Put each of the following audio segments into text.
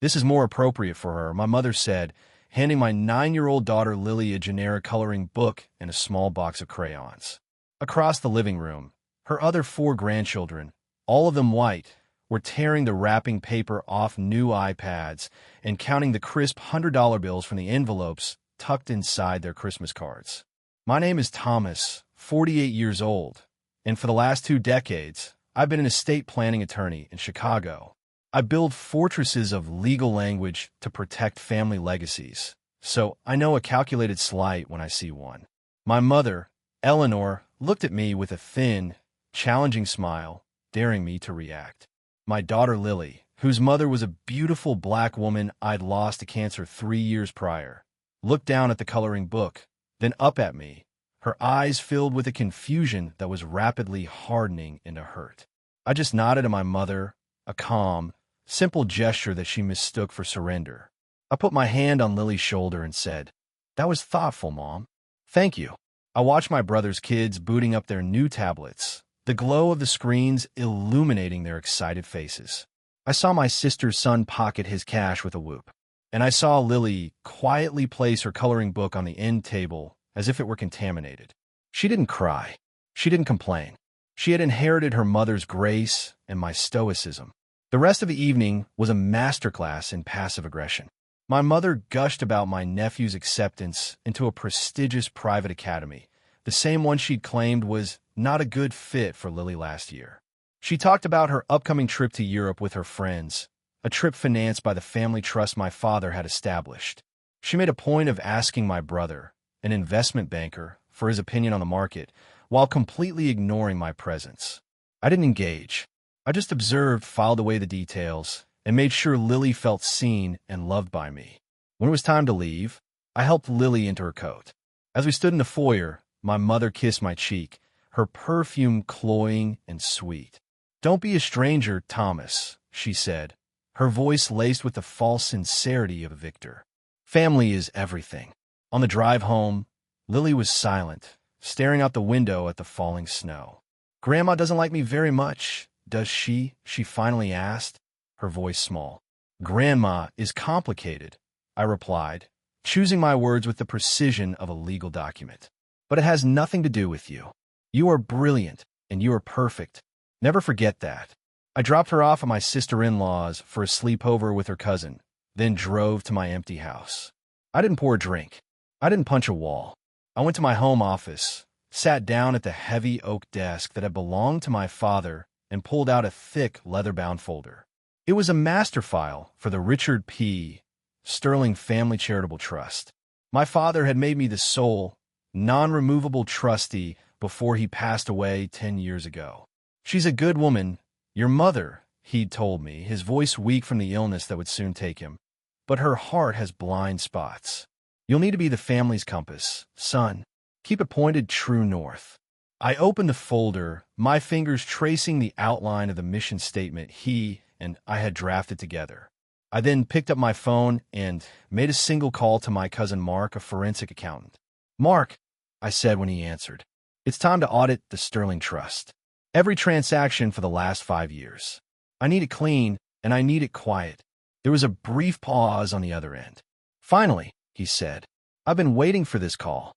This is more appropriate for her, my mother said, handing my 9-year-old daughter Lily a generic coloring book and a small box of crayons. Across the living room, her other 4 grandchildren, all of them white, were tearing the wrapping paper off new iPads and counting the crisp $100 bills from the envelopes tucked inside their Christmas cards. My name is Thomas, 48 years old, and for the last 2 decades, I've been an estate planning attorney in Chicago. I build fortresses of legal language to protect family legacies, so I know a calculated slight when I see one. My mother, Eleanor, looked at me with a thin, challenging smile, daring me to react. My daughter Lily, whose mother was a beautiful black woman I'd lost to cancer 3 years prior, looked down at the coloring book, then up at me, her eyes filled with a confusion that was rapidly hardening into hurt. I just nodded at my mother, a calm, simple gesture that she mistook for surrender. I put my hand on Lily's shoulder and said, "That was thoughtful, Mom. Thank you." I watched my brother's kids booting up their new tablets, the glow of the screens illuminating their excited faces. I saw my sister's son pocket his cash with a whoop, and I saw Lily quietly place her coloring book on the end table as if it were contaminated. She didn't cry. She didn't complain. She had inherited her mother's grace and my stoicism. The rest of the evening was a masterclass in passive aggression. My mother gushed about my nephew's acceptance into a prestigious private academy, the same one she'd claimed was not a good fit for Lily last year. She talked about her upcoming trip to Europe with her friends, a trip financed by the family trust my father had established. She made a point of asking my brother, an investment banker, for his opinion on the market, while completely ignoring my presence. I didn't engage. I just observed, filed away the details, and made sure Lily felt seen and loved by me. When it was time to leave, I helped Lily into her coat. As we stood in the foyer, my mother kissed my cheek, her perfume cloying and sweet. "Don't be a stranger, Thomas," she said, her voice laced with the false sincerity of a victor. "Family is everything." On the drive home, Lily was silent, staring out the window at the falling snow. "Grandma doesn't like me very much, does she?" she finally asked, her voice small. "Grandma is complicated," I replied, choosing my words with the precision of a legal document. "But it has nothing to do with you. You are brilliant, and you are perfect. Never forget that." I dropped her off at my sister-in-law's for a sleepover with her cousin, then drove to my empty house. I didn't pour a drink. I didn't punch a wall. I went to my home office, sat down at the heavy oak desk that had belonged to my father, and pulled out a thick leather-bound folder. It was a master file for the Richard P. Sterling Family Charitable Trust. My father had made me the sole, non-removable trustee before he passed away 10 years ago. "She's a good woman, your mother," he'd told me, his voice weak from the illness that would soon take him. "But her heart has blind spots. You'll need to be the family's compass, son. Keep it pointed true north." I opened the folder, my fingers tracing the outline of the mission statement he and I had drafted together. I then picked up my phone and made a single call to my cousin Mark, a forensic accountant. "Mark," I said when he answered, "it's time to audit the Sterling Trust. Every transaction for the last 5 years. I need it clean, and I need it quiet." There was a brief pause on the other end. "Finally," he said, "I've been waiting for this call."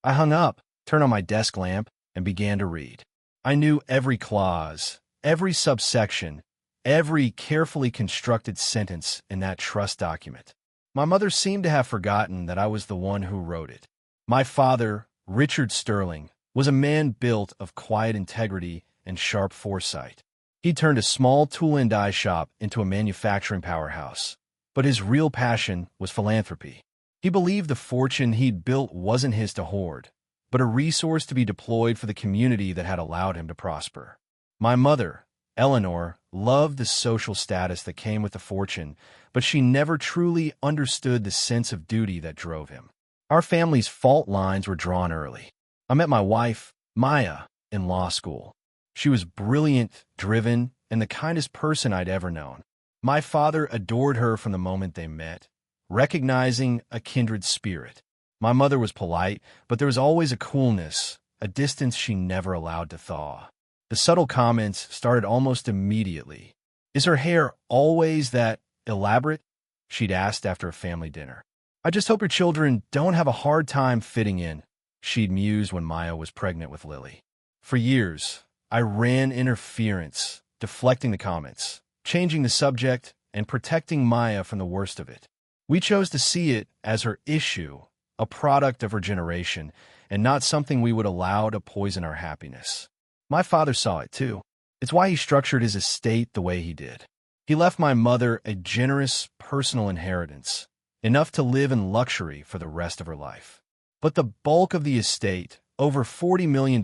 I hung up, turned on my desk lamp, and began to read. I knew every clause, every subsection, every carefully constructed sentence in that trust document. My mother seemed to have forgotten that I was the one who wrote it. My father, Richard Sterling, was a man built of quiet integrity and sharp foresight. He turned a small tool and die shop into a manufacturing powerhouse, but his real passion was philanthropy. He believed the fortune he'd built wasn't his to hoard, but a resource to be deployed for the community that had allowed him to prosper. My mother, Eleanor, loved the social status that came with the fortune, but she never truly understood the sense of duty that drove him. Our family's fault lines were drawn early. I met my wife, Maya, in law school. She was brilliant, driven, and the kindest person I'd ever known. My father adored her from the moment they met, recognizing a kindred spirit. My mother was polite, but there was always a coolness, a distance she never allowed to thaw. The subtle comments started almost immediately. "Is her hair always that elaborate?" she'd asked after a family dinner. "I just hope your children don't have a hard time fitting in," she'd mused when Maya was pregnant with Lily. For years, I ran interference, deflecting the comments, changing the subject, and protecting Maya from the worst of it. We chose to see it as her issue, a product of her generation, and not something we would allow to poison our happiness. My father saw it too. It's why he structured his estate the way he did. He left my mother a generous personal inheritance, enough to live in luxury for the rest of her life. But the bulk of the estate, over $40 million,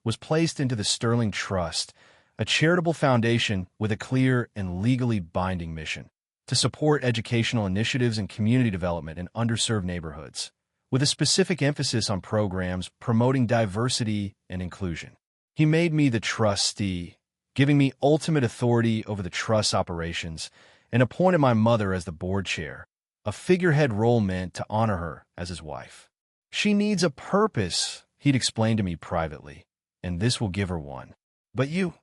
was placed into the Sterling Trust, a charitable foundation with a clear and legally binding mission to support educational initiatives and community development in underserved neighborhoods, with a specific emphasis on programs promoting diversity and inclusion. He made me the trustee, giving me ultimate authority over the trust's operations, and appointed my mother as the board chair, a figurehead role meant to honor her as his wife. "She needs a purpose," he'd explained to me privately, "and this will give her one. But you,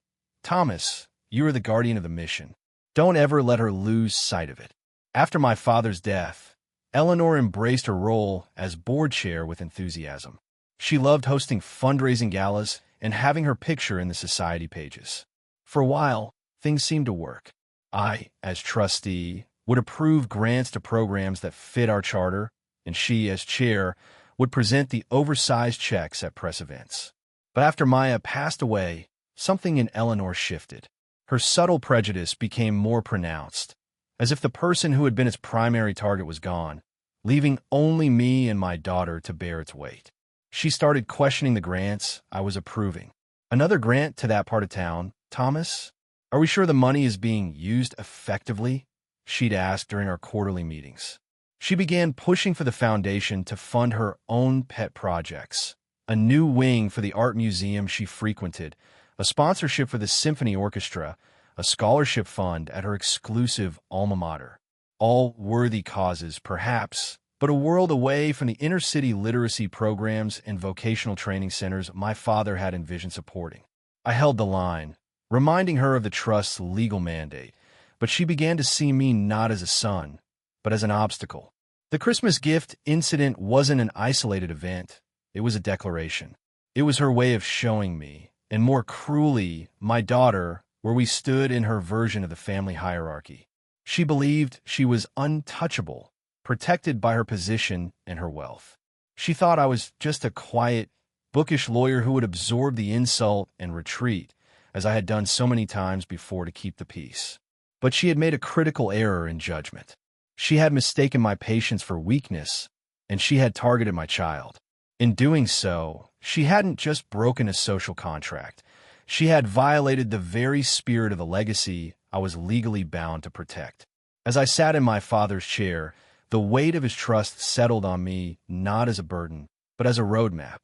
Thomas, you are the guardian of the mission. Don't ever let her lose sight of it." After my father's death, Eleanor embraced her role as board chair with enthusiasm. She loved hosting fundraising galas and having her picture in the society pages. For a while, things seemed to work. I, as trustee, would approve grants to programs that fit our charter, and she, as chair, would present the oversized checks at press events. But after Maya passed away, something in Eleanor shifted. Her subtle prejudice became more pronounced, as if the person who had been its primary target was gone, leaving only me and my daughter to bear its weight. She started questioning the grants I was approving. "Another grant to that part of town, Thomas? Are we sure the money is being used effectively?" she'd ask during our quarterly meetings. She began pushing for the foundation to fund her own pet projects, a new wing for the art museum she frequented, a sponsorship for the symphony orchestra, a scholarship fund at her exclusive alma mater. All worthy causes, perhaps, but a world away from the inner-city literacy programs and vocational training centers my father had envisioned supporting. I held the line, reminding her of the trust's legal mandate, but she began to see me not as a son, but as an obstacle. The Christmas gift incident wasn't an isolated event. It was a declaration. It was her way of showing me, and more cruelly, my daughter, where we stood in her version of the family hierarchy. She believed she was untouchable, protected by her position and her wealth. She thought I was just a quiet, bookish lawyer who would absorb the insult and retreat, as I had done so many times before to keep the peace. But she had made a critical error in judgment. She had mistaken my patience for weakness, and she had targeted my child. In doing so, she hadn't just broken a social contract. She had violated the very spirit of the legacy I was legally bound to protect. As I sat in my father's chair, the weight of his trust settled on me not as a burden, but as a roadmap.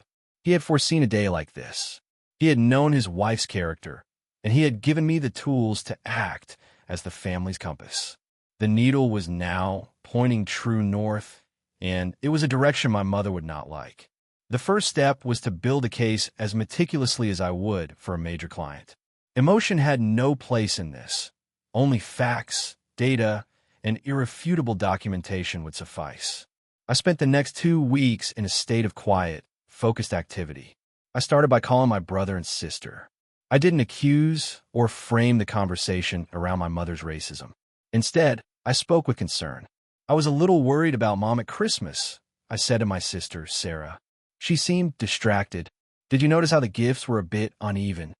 He had foreseen a day like this. He had known his wife's character, and he had given me the tools to act as the family's compass. The needle was now pointing true north, and it was a direction my mother would not like. The first step was to build a case as meticulously as I would for a major client. Emotion had no place in this. Only facts, data, and irrefutable documentation would suffice. I spent the next 2 weeks in a state of quiet, focused activity. I started by calling my brother and sister. I didn't accuse or frame the conversation around my mother's racism. Instead, I spoke with concern. "I was a little worried about Mom at Christmas," I said to my sister, Sarah. She seemed distracted. "Did you notice how the gifts were a bit uneven?"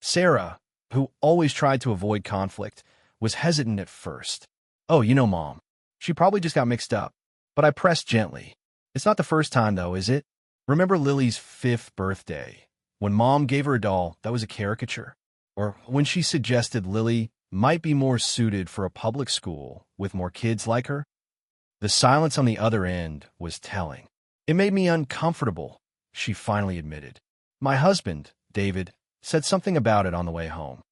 Sarah, who always tried to avoid conflict, was hesitant at first. "Oh, Mom. She probably just got mixed up." But I pressed gently. "It's not the first time, though, is it? Remember Lily's 5th birthday, when Mom gave her a doll that was a caricature? Or when she suggested Lily might be more suited for a public school with more kids like her?" The silence on the other end was telling. "It made me uncomfortable," she finally admitted. "My husband, David, said something about it on the way home."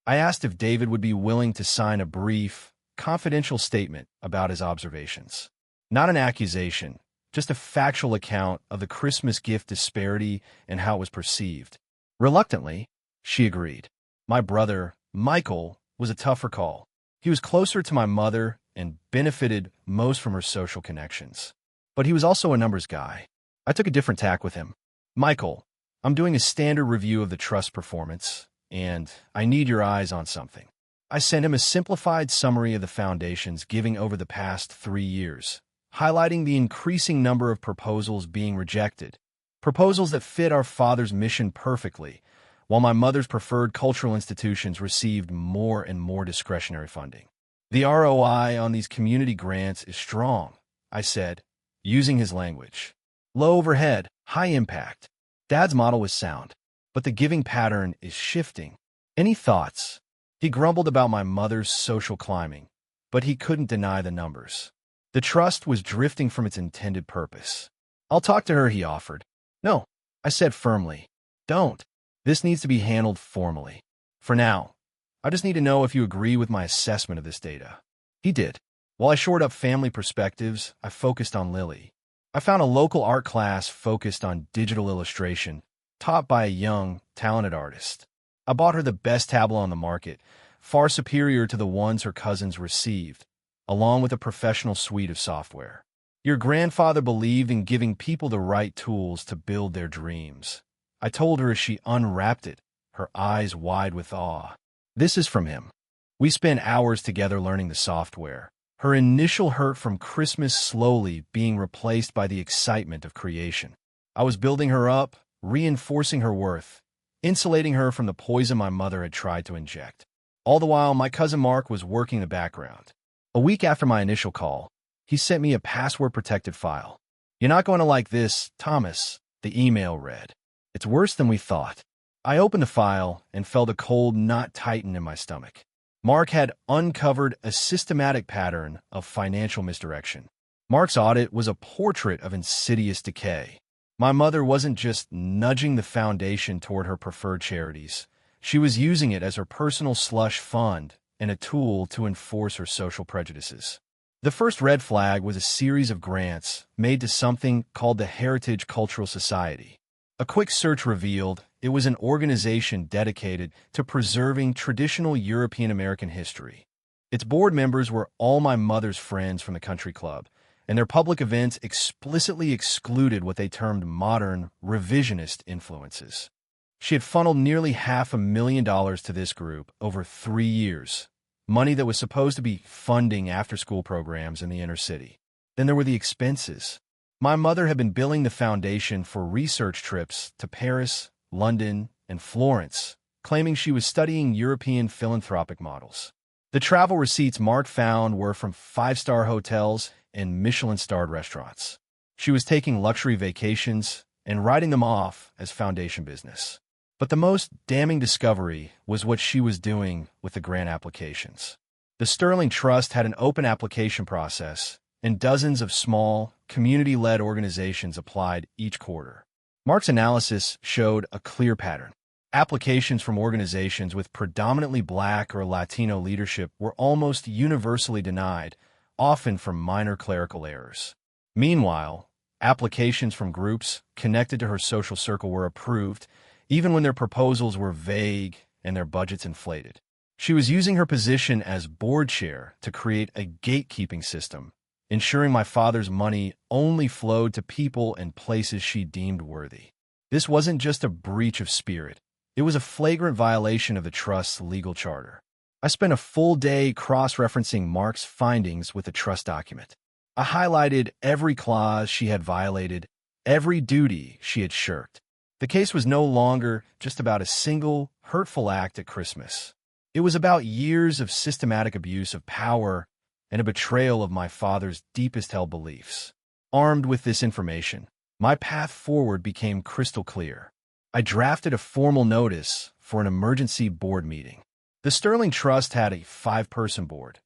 I asked if David would be willing to sign a brief, confidential statement about his observations. Not an accusation, just a factual account of the Christmas gift disparity and how it was perceived. Reluctantly, she agreed. My brother, Michael, was a tougher call. He was closer to my mother and benefited most from her social connections. But he was also a numbers guy. I took a different tack with him. Michael, I'm doing a standard review of the trust performance, and I need your eyes on something. I sent him a simplified summary of the foundation's giving over the past 3 years, highlighting the increasing number of proposals being rejected, proposals that fit our father's mission perfectly, while my mother's preferred cultural institutions received more and more discretionary funding. The ROI on these community grants is strong, I said, using his language. Low overhead, high impact. Dad's model was sound, but the giving pattern is shifting. Any thoughts? He grumbled about my mother's social climbing, but he couldn't deny the numbers. The trust was drifting from its intended purpose. I'll talk to her, he offered. No, I said firmly. Don't. This needs to be handled formally. For now, I just need to know if you agree with my assessment of this data. He did. While I shored up family perspectives, I focused on Lily. I found a local art class focused on digital illustration, taught by a young, talented artist. I bought her the best tablet on the market, far superior to the ones her cousins received, along with a professional suite of software. Your grandfather believed in giving people the right tools to build their dreams. I told her as she unwrapped it, her eyes wide with awe. This is from him. We spent hours together learning the software, her initial hurt from Christmas slowly being replaced by the excitement of creation. I was building her up, reinforcing her worth, insulating her from the poison my mother had tried to inject. All the while, my cousin Mark was working the background. A week after my initial call, he sent me a password-protected file. You're not going to like this, Thomas, the email read. It's worse than we thought. I opened the file and felt a cold knot tighten in my stomach. Mark had uncovered a systematic pattern of financial misdirection. Mark's audit was a portrait of insidious decay. My mother wasn't just nudging the foundation toward her preferred charities. She was using it as her personal slush fund and a tool to enforce her social prejudices. The first red flag was a series of grants made to something called the Heritage Cultural Society. A quick search revealed it was an organization dedicated to preserving traditional European American history. Its board members were all my mother's friends from the country club, and their public events explicitly excluded what they termed modern, revisionist influences. She had funneled nearly $500,000 to this group over 3 years, money that was supposed to be funding after-school programs in the inner city. Then there were the expenses. My mother had been billing the foundation for research trips to Paris, London, and Florence, claiming she was studying European philanthropic models. The travel receipts Mark found were from 5-star hotels and Michelin-starred restaurants. She was taking luxury vacations and writing them off as foundation business. But the most damning discovery was what she was doing with the grant applications. The Sterling Trust had an open application process, and dozens of small, community-led organizations applied each quarter. Mark's analysis showed a clear pattern. Applications from organizations with predominantly Black or Latino leadership were almost universally denied, often from minor clerical errors. Meanwhile, applications from groups connected to her social circle were approved, even when their proposals were vague and their budgets inflated. She was using her position as board chair to create a gatekeeping system, ensuring my father's money only flowed to people and places she deemed worthy. This wasn't just a breach of spirit. It was a flagrant violation of the trust's legal charter. I spent a full day cross-referencing Mark's findings with the trust document. I highlighted every clause she had violated, every duty she had shirked. The case was no longer just about a single, hurtful act at Christmas. It was about years of systematic abuse of power and a betrayal of my father's deepest-held beliefs. Armed with this information, my path forward became crystal clear. I drafted a formal notice for an emergency board meeting. The Sterling Trust had a 5-person board.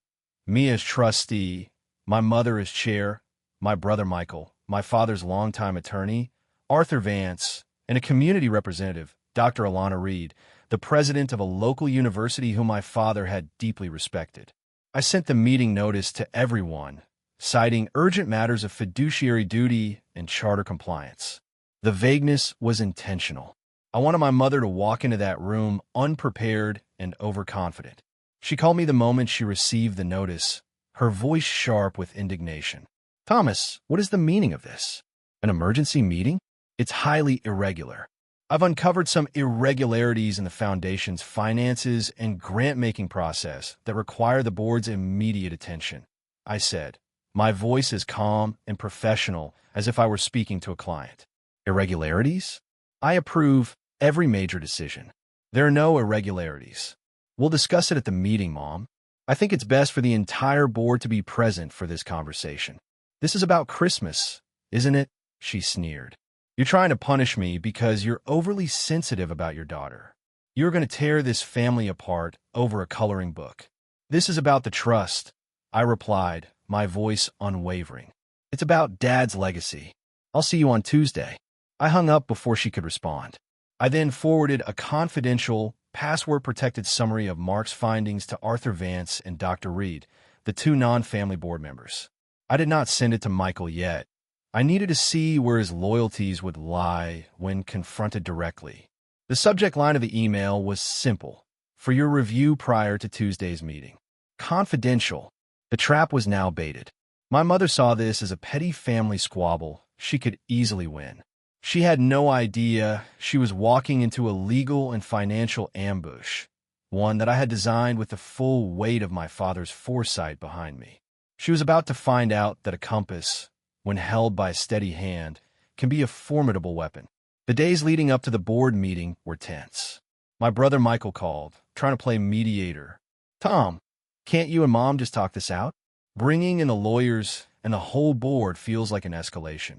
Me as trustee, my mother as chair, my brother Michael, my father's longtime attorney, Arthur Vance, and a community representative, Dr. Alana Reed, the president of a local university whom my father had deeply respected. I sent the meeting notice to everyone, citing urgent matters of fiduciary duty and charter compliance. The vagueness was intentional. I wanted my mother to walk into that room unprepared and overconfident. She called me the moment she received the notice, her voice sharp with indignation. Thomas, what is the meaning of this? An emergency meeting? It's highly irregular. I've uncovered some irregularities in the foundation's finances and grant-making process that require the board's immediate attention, I said, my voice as calm and professional as if I were speaking to a client. Irregularities? I approve every major decision. There are no irregularities. We'll discuss it at the meeting, Mom. I think it's best for the entire board to be present for this conversation. This is about Christmas, isn't it? She sneered. You're trying to punish me because you're overly sensitive about your daughter. You're going to tear this family apart over a coloring book. This is about the trust, I replied, my voice unwavering. It's about Dad's legacy. I'll see you on Tuesday. I hung up before she could respond. I then forwarded a confidential, password-protected summary of Mark's findings to Arthur Vance and Dr. Reed, the two non-family board members. I did not send it to Michael yet. I needed to see where his loyalties would lie when confronted directly. The subject line of the email was simple: for your review prior to Tuesday's meeting. Confidential. The trap was now baited. My mother saw this as a petty family squabble she could easily win. She had no idea she was walking into a legal and financial ambush, one that I had designed with the full weight of my father's foresight behind me. She was about to find out that a compass, when held by a steady hand, can be a formidable weapon. The days leading up to the board meeting were tense. My brother Michael called, trying to play mediator. Tom, can't you and Mom just talk this out? Bringing in the lawyers and the whole board feels like an escalation.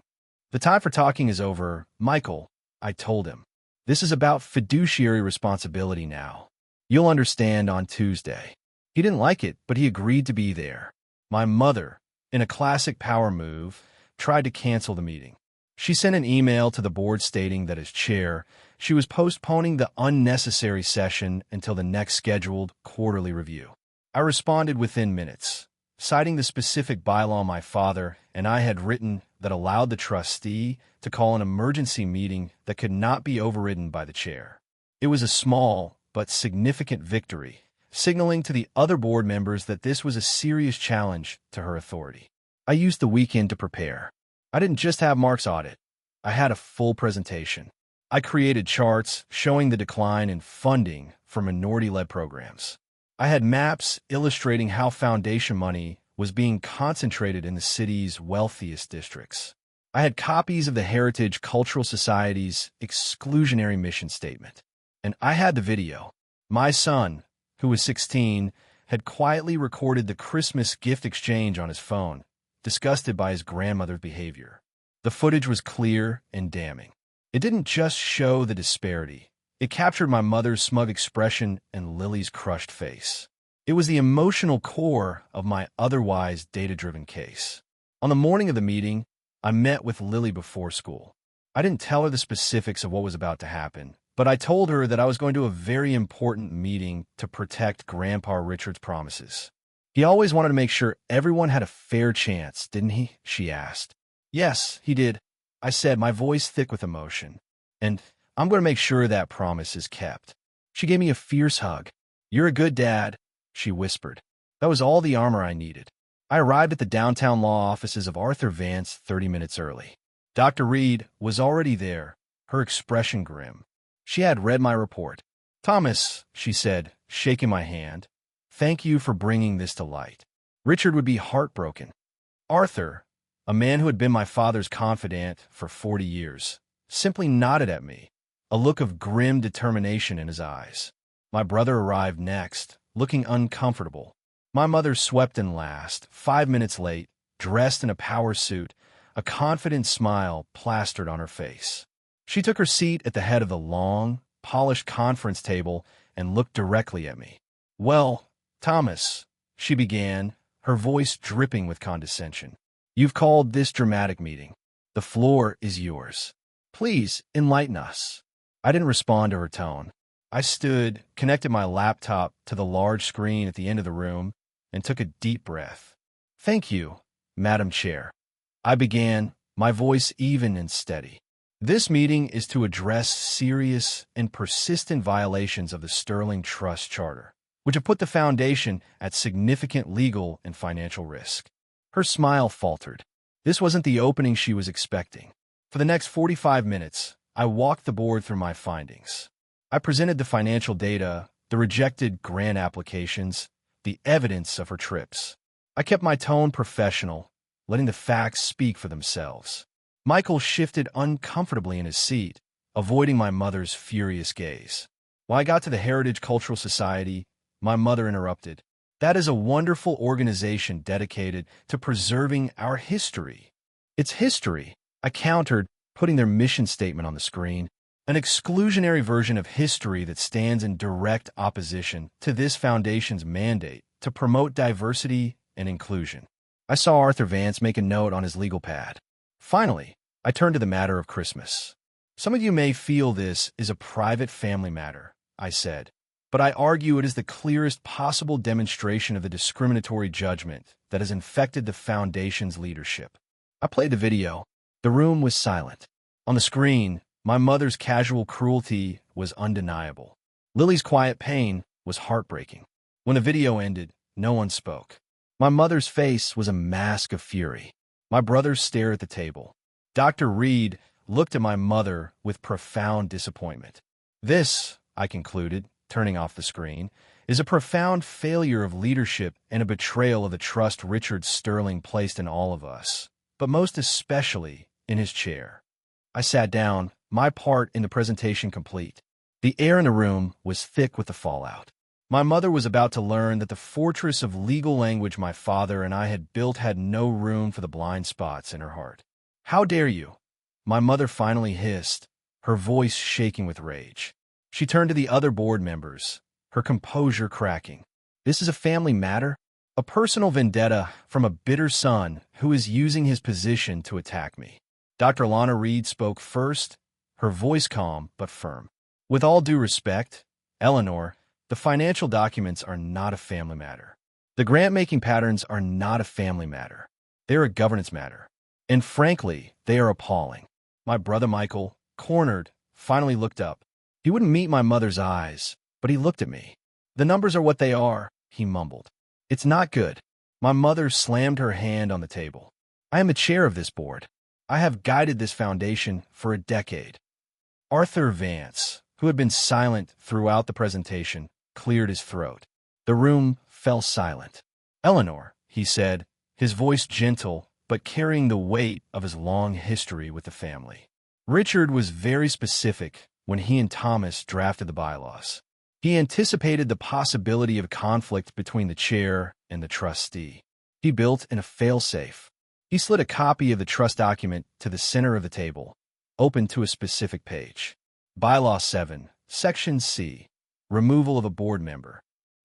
The time for talking is over, Michael, I told him. This is about fiduciary responsibility now. You'll understand on Tuesday. He didn't like it, but he agreed to be there. My mother, in a classic power move, tried to cancel the meeting. She sent an email to the board stating that as chair, she was postponing the unnecessary session until the next scheduled quarterly review. I responded within minutes, citing the specific bylaw my father and I had written that allowed the trustee to call an emergency meeting that could not be overridden by the chair. It was a small but significant victory, signaling to the other board members that this was a serious challenge to her authority. I used the weekend to prepare. I didn't just have Mark's audit. I had a full presentation. I created charts showing the decline in funding for minority-led programs. I had maps illustrating how foundation money was being concentrated in the city's wealthiest districts. I had copies of the Heritage Cultural Society's exclusionary mission statement. And I had the video. My son, who was 16, had quietly recorded the Christmas gift exchange on his phone, disgusted by his grandmother's behavior. The footage was clear and damning. It didn't just show the disparity. It captured my mother's smug expression and Lily's crushed face. It was the emotional core of my otherwise data-driven case. On the morning of the meeting, I met with Lily before school. I didn't tell her the specifics of what was about to happen, but I told her that I was going to a very important meeting to protect Grandpa Richard's promises. He always wanted to make sure everyone had a fair chance, didn't he? She asked. Yes, he did, I said, my voice thick with emotion. And I'm going to make sure that promise is kept. She gave me a fierce hug. You're a good dad, she whispered. That was all the armor I needed. I arrived at the downtown law offices of Arthur Vance 30 minutes early. Dr. Reed was already there, her expression grim. She had read my report. Thomas, she said, shaking my hand, thank you for bringing this to light. Richard would be heartbroken. Arthur, a man who had been my father's confidant for 40 years, simply nodded at me, a look of grim determination in his eyes. My brother arrived next, looking uncomfortable. My mother swept in last, 5 minutes late, dressed in a power suit, a confident smile plastered on her face. She took her seat at the head of the long, polished conference table and looked directly at me. Well, Thomas, she began, her voice dripping with condescension. You've called this dramatic meeting. The floor is yours. Please enlighten us. I didn't respond to her tone. I stood, connected my laptop to the large screen at the end of the room, and took a deep breath. Thank you, Madam Chair. I began, my voice even and steady. This meeting is to address serious and persistent violations of the Sterling Trust Charter. which have put the foundation at significant legal and financial risk. Her smile faltered. This wasn't the opening she was expecting. For the next 45 minutes, I walked the board through my findings. I presented the financial data, the rejected grant applications, the evidence of her trips. I kept my tone professional, letting the facts speak for themselves. Michael shifted uncomfortably in his seat, avoiding my mother's furious gaze. When I got to the Heritage Cultural Society, my mother interrupted. "That is a wonderful organization dedicated to preserving our history." "It's history," I countered, putting their mission statement on the screen. "An exclusionary version of history that stands in direct opposition to this foundation's mandate to promote diversity and inclusion." I saw Arthur Vance make a note on his legal pad. Finally, I turned to the matter of Christmas. "Some of you may feel this is a private family matter," I said, "but I argue it is the clearest possible demonstration of the discriminatory judgment that has infected the Foundation's leadership." I played the video. The room was silent. On the screen, my mother's casual cruelty was undeniable. Lily's quiet pain was heartbreaking. When the video ended, no one spoke. My mother's face was a mask of fury. My brothers stared at the table. Dr. Reed looked at my mother with profound disappointment. "This," I concluded, turning off the screen, "is a profound failure of leadership and a betrayal of the trust Richard Sterling placed in all of us, but most especially in his chair." I sat down, my part in the presentation complete. The air in the room was thick with the fallout. My mother was about to learn that the fortress of legal language my father and I had built had no room for the blind spots in her heart. "How dare you?" my mother finally hissed, her voice shaking with rage. She turned to the other board members, her composure cracking. "This is a family matter, a personal vendetta from a bitter son who is using his position to attack me." Dr. Lana Reed spoke first, her voice calm but firm. "With all due respect, Eleanor, the financial documents are not a family matter. The grant-making patterns are not a family matter. They're a governance matter. And frankly, they are appalling." My brother Michael, cornered, finally looked up. He wouldn't meet my mother's eyes, but he looked at me. "The numbers are what they are," he mumbled. "It's not good." My mother slammed her hand on the table. "I am the chair of this board. I have guided this foundation for a decade." Arthur Vance, who had been silent throughout the presentation, cleared his throat. The room fell silent. "Eleanor," he said, his voice gentle but carrying the weight of his long history with the family. "Richard was very specific when he and Thomas drafted the bylaws. He anticipated the possibility of conflict between the chair and the trustee. He built in a fail-safe. He slid a copy of the trust document to the center of the table, open to a specific page. Bylaw 7, Section C, Removal of a Board Member.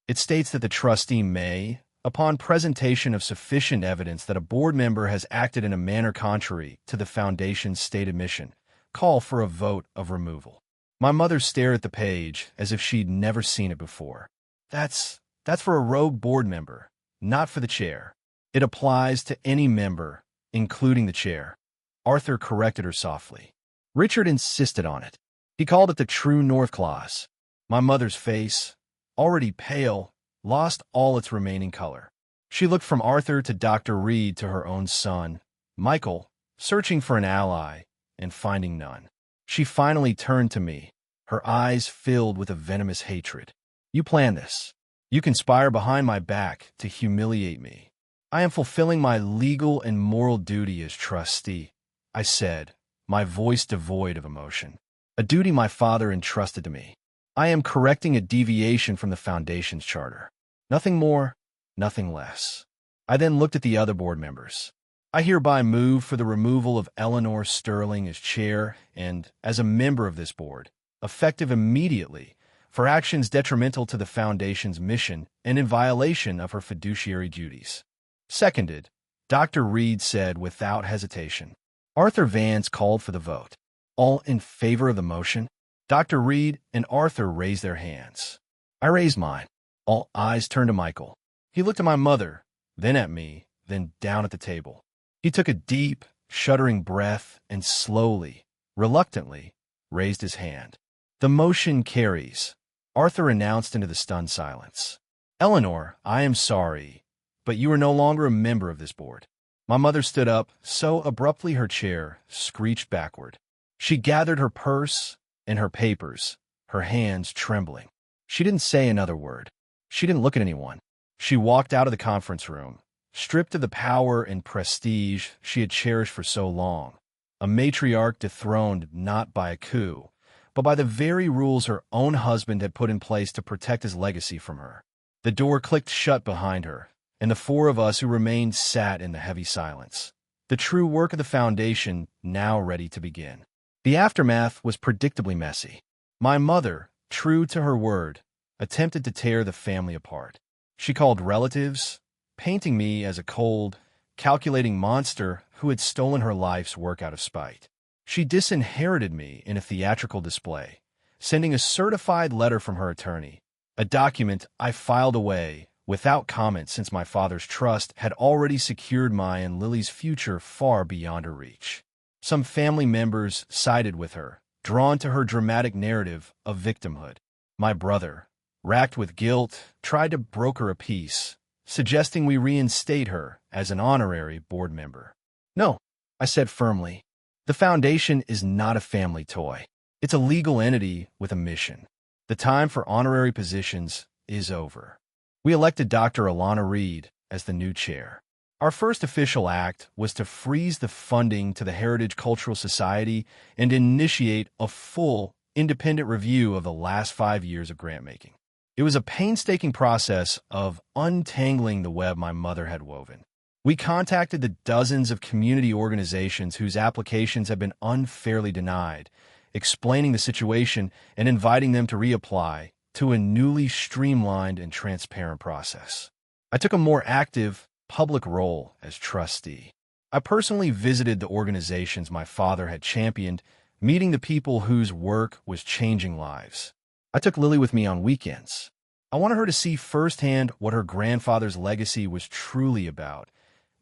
It states that the trustee may, upon presentation of sufficient evidence that a board member has acted in a manner contrary to the Foundation's stated mission, call for a vote of removal." My mother stared at the page as if she'd never seen it before. That's for a rogue board member, not for the chair. It applies to any member, including the chair." Arthur corrected her softly. Richard insisted on it. He called it the True North Clause. My mother's face, already pale, lost all its remaining color. She looked from Arthur to Dr. Reed to her own son, Michael, searching for an ally and finding none. She finally turned to me, her eyes filled with a venomous hatred. "You plan this. You conspire behind my back to humiliate me." "I am fulfilling my legal and moral duty as trustee," I said, my voice devoid of emotion. "A duty my father entrusted to me. I am correcting a deviation from the Foundation's charter. Nothing more, nothing less." I then looked at the other board members. "I hereby move for the removal of Eleanor Sterling as chair and, as a member of this board, effective immediately, for actions detrimental to the Foundation's mission and in violation of her fiduciary duties." "Seconded," Dr. Reed said without hesitation. Arthur Vance called for the vote. "All in favor of the motion?" Dr. Reed and Arthur raised their hands. I raised mine. All eyes turned to Michael. He looked at my mother, then at me, then down at the table. He took a deep, shuddering breath and slowly, reluctantly, raised his hand. "The motion carries," Arthur announced into the stunned silence. Eleanor, I am sorry, but you are no longer a member of this board. My mother stood up so abruptly her chair screeched backward. She gathered her purse and her papers, her hands trembling. She didn't say another word. She didn't look at anyone. She walked out of the conference room, stripped of the power and prestige she had cherished for so long, a matriarch dethroned not by a coup, but by the very rules her own husband had put in place to protect his legacy from her. The door clicked shut behind her, and the four of us who remained sat in the heavy silence, the true work of the foundation now ready to begin. The aftermath was predictably messy. My mother, true to her word, attempted to tear the family apart. She called relatives, painting me as a cold, calculating monster who had stolen her life's work out of spite. She disinherited me in a theatrical display, sending a certified letter from her attorney, a document I filed away without comment since my father's trust had already secured my and Lily's future far beyond her reach. Some family members sided with her, drawn to her dramatic narrative of victimhood. My brother, racked with guilt, tried to broker a peace, suggesting we reinstate her as an honorary board member. No, I said firmly. The foundation is not a family toy. It's a legal entity with a mission. The time for honorary positions is over. We elected Dr. Alana Reed as the new chair. Our first official act was to freeze the funding to the Heritage Cultural Society and initiate a full, independent review of the last 5 years of grant-making. It was a painstaking process of untangling the web my mother had woven. We contacted the dozens of community organizations whose applications had been unfairly denied, explaining the situation and inviting them to reapply to a newly streamlined and transparent process. I took a more active, public role as trustee. I personally visited the organizations my father had championed, meeting the people whose work was changing lives. I took Lily with me on weekends. I wanted her to see firsthand what her grandfather's legacy was truly about,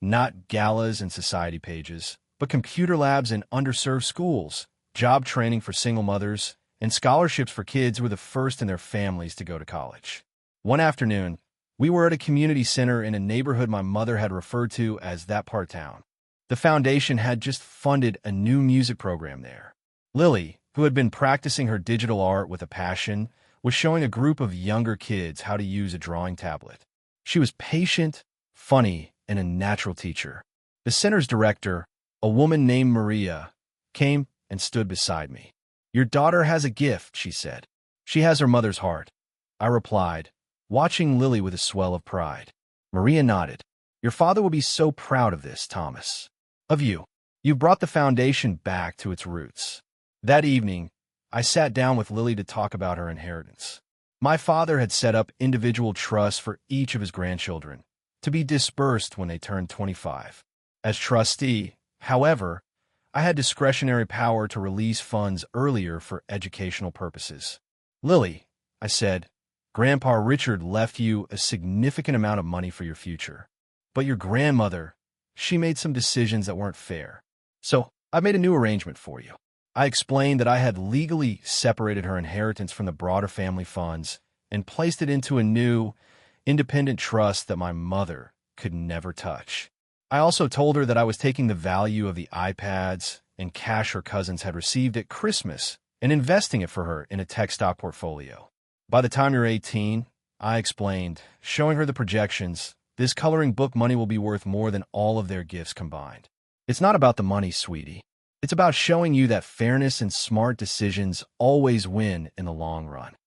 not galas and society pages, but computer labs in underserved schools, job training for single mothers, and scholarships for kids who were the first in their families to go to college. One afternoon, we were at a community center in a neighborhood my mother had referred to as that part town. The foundation had just funded a new music program there. Lily, who had been practicing her digital art with a passion, was showing a group of younger kids how to use a drawing tablet. She was patient, funny, and a natural teacher. The center's director, a woman named Maria, came and stood beside me. "Your daughter has a gift," she said. "She has her mother's heart." I replied, watching Lily with a swell of pride. Maria nodded. "Your father will be so proud of this, Thomas. Of you. You've brought the foundation back to its roots." That evening, I sat down with Lily to talk about her inheritance. My father had set up individual trusts for each of his grandchildren, to be dispersed when they turned 25. As trustee, however, I had discretionary power to release funds earlier for educational purposes. "Lily," I said, "Grandpa Richard left you a significant amount of money for your future. But your grandmother, she made some decisions that weren't fair. So I made a new arrangement for you." I explained that I had legally separated her inheritance from the broader family funds and placed it into a new, independent trust that my mother could never touch. I also told her that I was taking the value of the iPads and cash her cousins had received at Christmas and investing it for her in a tech stock portfolio. "By the time you're 18, I explained, showing her the projections, "this coloring book money will be worth more than all of their gifts combined. It's not about the money, sweetie. It's about showing you that fairness and smart decisions always win in the long run."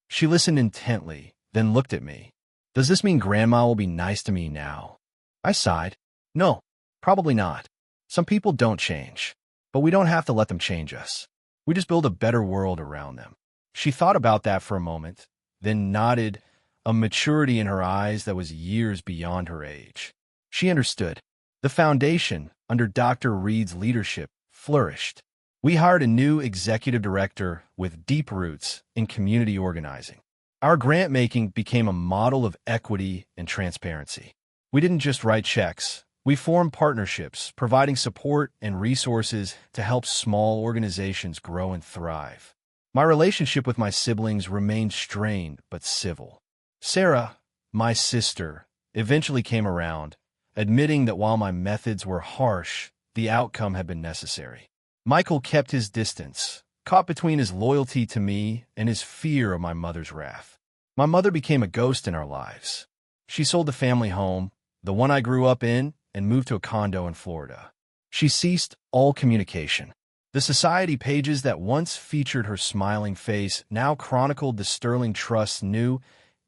She listened intently, then looked at me. "Does this mean Grandma will be nice to me now?" I sighed. "No, probably not. Some people don't change, but we don't have to let them change us. We just build a better world around them." She thought about that for a moment, then nodded, a maturity in her eyes that was years beyond her age. She understood. The foundation, under Dr. Reed's leadership, flourished. We hired a new executive director with deep roots in community organizing. Our grant-making became a model of equity and transparency. We didn't just write checks. We formed partnerships, providing support and resources to help small organizations grow and thrive. My relationship with my siblings remained strained but civil. Sarah, my sister, eventually came around, admitting that while my methods were harsh, the outcome had been necessary. Michael kept his distance, caught between his loyalty to me and his fear of my mother's wrath. My mother became a ghost in our lives. She sold the family home, the one I grew up in, and moved to a condo in Florida. She ceased all communication. The society pages that once featured her smiling face now chronicled the Sterling Trust's new,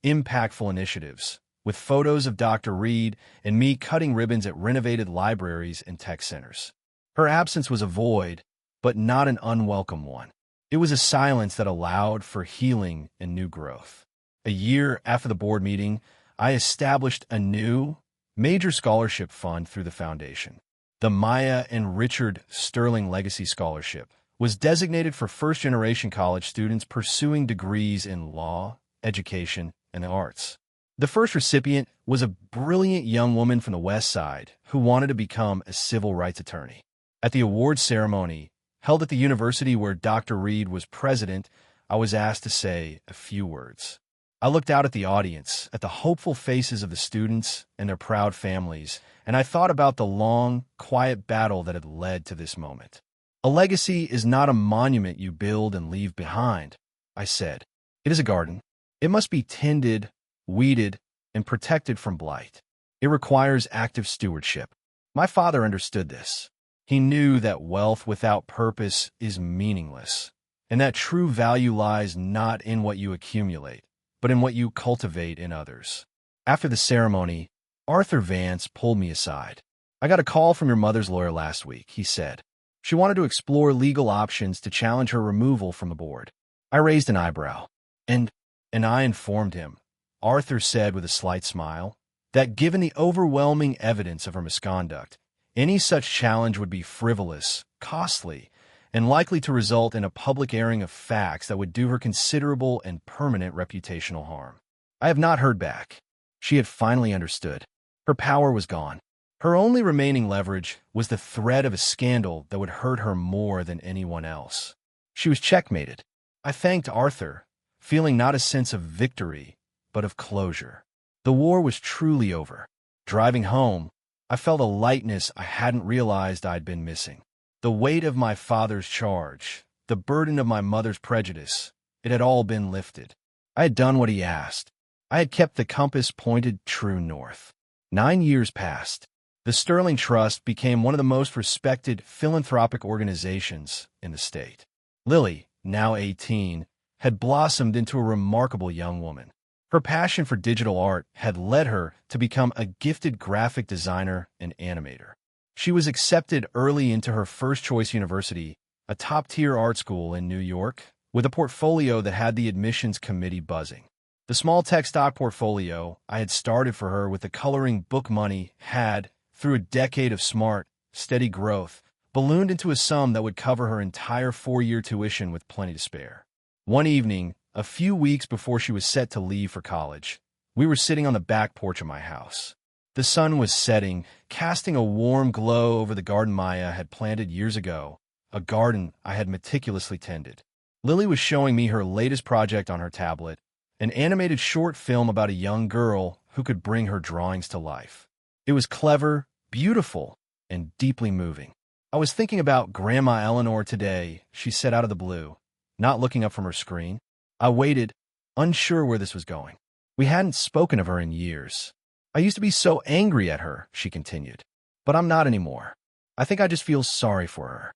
impactful initiatives, with photos of Dr. Reed and me cutting ribbons at renovated libraries and tech centers. Her absence was a void, but not an unwelcome one. It was a silence that allowed for healing and new growth. A year after the board meeting, I established a new, major scholarship fund through the foundation. The Maya and Richard Sterling Legacy Scholarship was designated for first-generation college students pursuing degrees in law, education, and the arts. The first recipient was a brilliant young woman from the West Side who wanted to become a civil rights attorney. At the awards ceremony, held at the university where Dr. Reed was president, I was asked to say a few words. I looked out at the audience, at the hopeful faces of the students and their proud families, and I thought about the long, quiet battle that had led to this moment. A legacy is not a monument you build and leave behind, I said. It is a garden. It must be tended, weeded, and protected from blight. It requires active stewardship. My father understood this. He knew that wealth without purpose is meaningless, and that true value lies not in what you accumulate, but in what you cultivate in others. After the ceremony, Arthur Vance pulled me aside. I got a call from your mother's lawyer last week, he said. She wanted to explore legal options to challenge her removal from the board. I raised an eyebrow. And I informed him, Arthur said with a slight smile, that given the overwhelming evidence of her misconduct, any such challenge would be frivolous, costly, and likely to result in a public airing of facts that would do her considerable and permanent reputational harm. I have not heard back. She had finally understood. Her power was gone. Her only remaining leverage was the threat of a scandal that would hurt her more than anyone else. She was checkmated. I thanked Arthur, feeling not a sense of victory, but of closure. The war was truly over. Driving home, I felt a lightness I hadn't realized I'd been missing. The weight of my father's charge, the burden of my mother's prejudice, it had all been lifted. I had done what he asked. I had kept the compass pointed true north. 9 years passed. The Sterling Trust became one of the most respected philanthropic organizations in the state. Lily, now 18, had blossomed into a remarkable young woman. Her passion for digital art had led her to become a gifted graphic designer and animator. She was accepted early into her first-choice university, a top-tier art school in New York, with a portfolio that had the admissions committee buzzing. The small tech stock portfolio I had started for her with the coloring book money had, through a decade of smart, steady growth, ballooned into a sum that would cover her entire 4-year tuition with plenty to spare. One evening, a few weeks before she was set to leave for college, we were sitting on the back porch of my house. The sun was setting, casting a warm glow over the garden Maya had planted years ago, a garden I had meticulously tended. Lily was showing me her latest project on her tablet, an animated short film about a young girl who could bring her drawings to life. It was clever, beautiful, and deeply moving. I was thinking about Grandma Eleanor today, she said out of the blue, not looking up from her screen. I waited, unsure where this was going. We hadn't spoken of her in years. I used to be so angry at her, she continued. But I'm not anymore. I think I just feel sorry for her.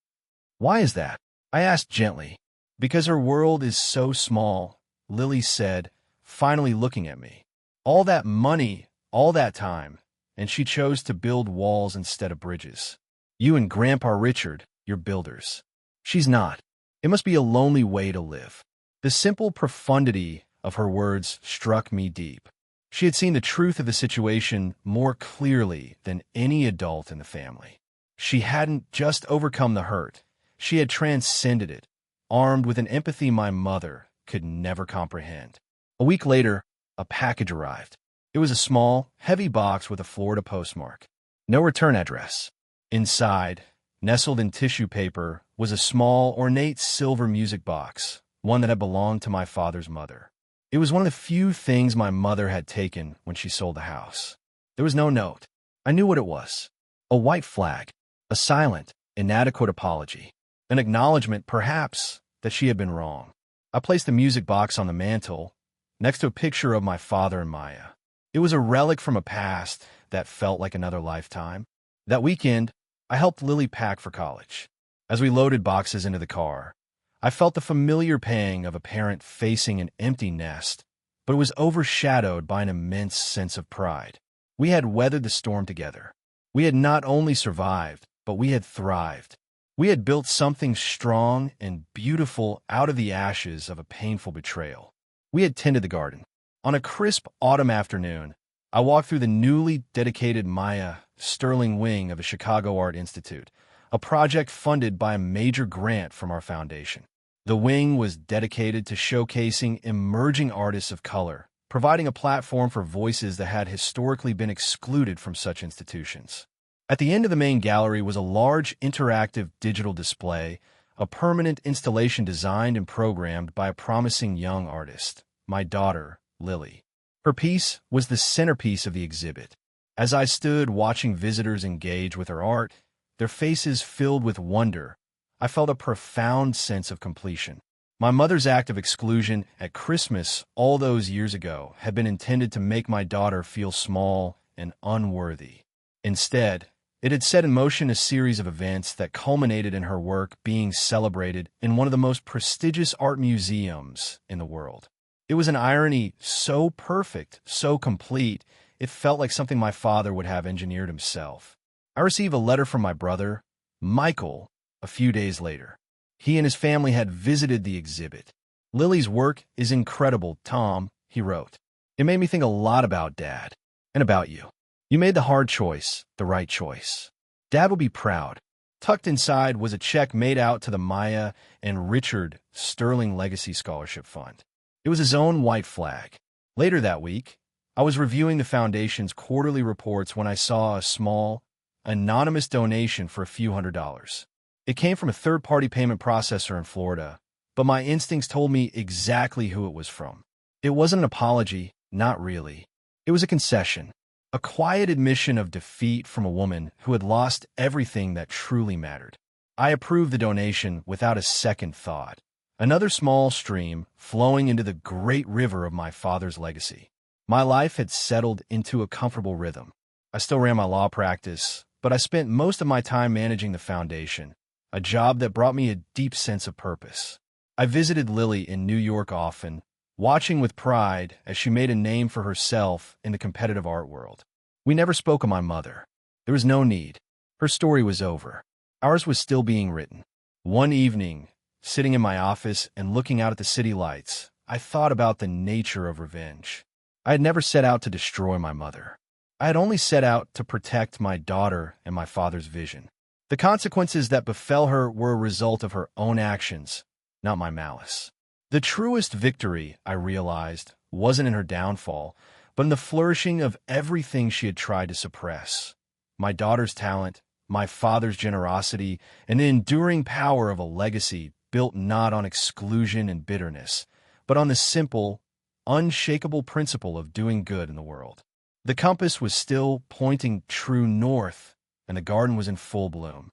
Why is that? I asked gently. Because her world is so small, Lily said, finally looking at me. All that money, all that time, and she chose to build walls instead of bridges. You and Grandpa Richard, you're builders. She's not. It must be a lonely way to live. The simple profundity of her words struck me deep. She had seen the truth of the situation more clearly than any adult in the family. She hadn't just overcome the hurt. She had transcended it, armed with an empathy my mother could never comprehend. A week later, a package arrived. It was a small, heavy box with a Florida postmark. No return address. Inside, nestled in tissue paper, was a small, ornate silver music box, one that had belonged to my father's mother. It was one of the few things my mother had taken when she sold the house. There was no note. I knew what it was. A white flag. A silent, inadequate apology. An acknowledgement, perhaps, that she had been wrong. I placed the music box on the mantel, next to a picture of my father and Maya. It was a relic from a past that felt like another lifetime. That weekend, I helped Lily pack for college. As we loaded boxes into the car, I felt the familiar pang of a parent facing an empty nest, but it was overshadowed by an immense sense of pride. We had weathered the storm together. We had not only survived, but we had thrived. We had built something strong and beautiful out of the ashes of a painful betrayal. We had tended the garden. On a crisp autumn afternoon, I walked through the newly dedicated Maya Sterling wing of the Chicago Art Institute, a project funded by a major grant from our foundation. The wing was dedicated to showcasing emerging artists of color, providing a platform for voices that had historically been excluded from such institutions. At the end of the main gallery was a large interactive digital display, a permanent installation designed and programmed by a promising young artist, my daughter, Lily. Her piece was the centerpiece of the exhibit. As I stood watching visitors engage with her art, their faces filled with wonder, I felt a profound sense of completion. My mother's act of exclusion at Christmas all those years ago had been intended to make my daughter feel small and unworthy. Instead, it had set in motion a series of events that culminated in her work being celebrated in one of the most prestigious art museums in the world. It was an irony so perfect, so complete, it felt like something my father would have engineered himself. I received a letter from my brother, Michael, a few days later. He and his family had visited the exhibit. "Lily's work is incredible, Tom," he wrote. "It made me think a lot about Dad and about you. You made the hard choice, the right choice. Dad will be proud." Tucked inside was a check made out to the Maya and Richard Sterling Legacy Scholarship Fund. It was his own white flag. Later that week, I was reviewing the foundation's quarterly reports when I saw a small, anonymous donation for a few $100s. It came from a third-party payment processor in Florida, but my instincts told me exactly who it was from. It wasn't an apology, not really. It was a concession, a quiet admission of defeat from a woman who had lost everything that truly mattered. I approved the donation without a second thought. Another small stream flowing into the great river of my father's legacy. My life had settled into a comfortable rhythm. I still ran my law practice, but I spent most of my time managing the foundation, a job that brought me a deep sense of purpose. I visited Lily in New York often, watching with pride as she made a name for herself in the competitive art world. We never spoke of my mother. There was no need. Her story was over. Ours was still being written. One evening, sitting in my office and looking out at the city lights, I thought about the nature of revenge. I had never set out to destroy my mother. I had only set out to protect my daughter and my father's vision. The consequences that befell her were a result of her own actions, not my malice. The truest victory, I realized, wasn't in her downfall, but in the flourishing of everything she had tried to suppress. My daughter's talent, my father's generosity, and the enduring power of a legacy built not on exclusion and bitterness, but on the simple, unshakable principle of doing good in the world. The compass was still pointing true north, and the garden was in full bloom.